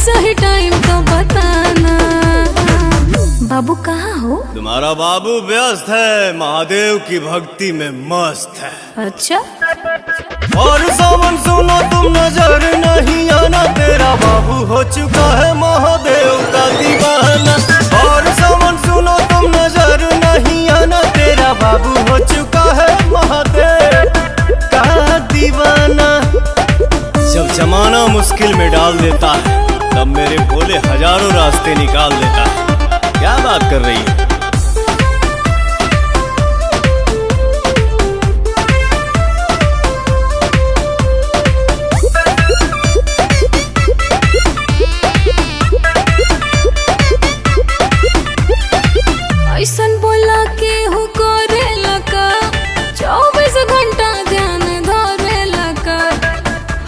सही टाइम तो बताना। बाबू कहाँ हो? तुम्हारा बाबू व्यस्त है, महादेव की भक्ति में मस्त है। अच्छा। और सावन सुनो तुम नजर नहीं आना, तेरा बाबू हो चुका है महादेव का दीवाना। और सावन सुनो तुम नजर नहीं आना, तेरा बाबू हो चुका है महादेव का दीवाना। जब जमाना मुश्किल में डाल देता है, तब मेरे भोले हजारों रास्ते निकाल देता है। क्या बात कर रही है? ऐसन बोला के हो करेला का, 24 घंटा ध्यान धरेला का।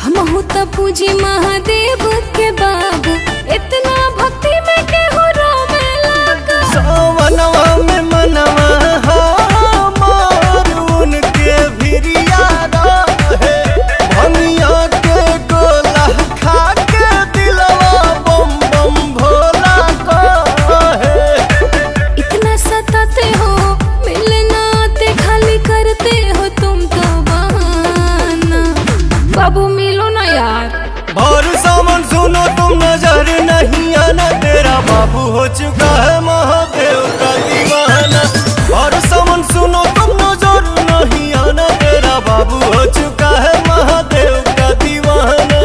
हम तो पूजी महादेव के बाबू, इतना भक्ति में के हो रोवेला का। सावनवा में मनवा हमार उनके भिरिया रहे, भंगिया के गोला खा के दिलवा बम बम भोला कहे। इतना सताते हो, मिलना आते खाली करते हो तुम तो बहाना। बाबू मिलो ना यार। भर सावन सुनो तुम नजर नहीं आना, तेरा बाबू हो चुका है महादेव का दीवाना। भर सावन सुनो तुम नजर नहीं आना, तेरा बाबू हो चुका है महादेव का दीवाना।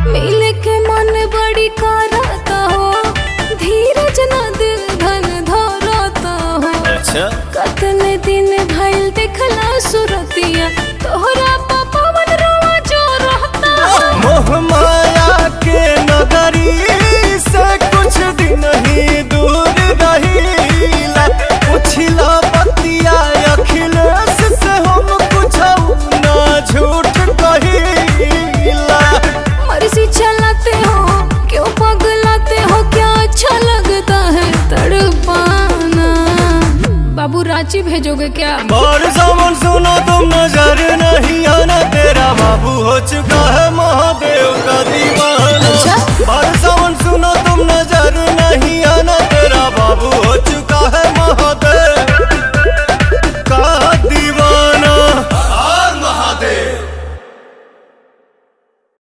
मिले के मन बड़ी करता हो, धीरज न दिल धन धरता हो। अच्छा। कतने दिन भइल देखला सुरतिया, तोहरा पवन रोवा जो रहता हो। मोह माया के नगरी से कुछ दिन ही दूर रहीला, पुछला बतिया अखिलेश से हम कुछ ना झूठ कहीला। मर्जी चलाते हो, क्यों पगलाते हो, क्या अच्छा लगता है तड़पाना। बाबू रांची भेजोगे क्या? और सावन सुनो तुम नजर नहीं आना, तेरा बाबू हो चुका है महादेव का दीवाना। अच्छा? और सावन सुनो तुम नजर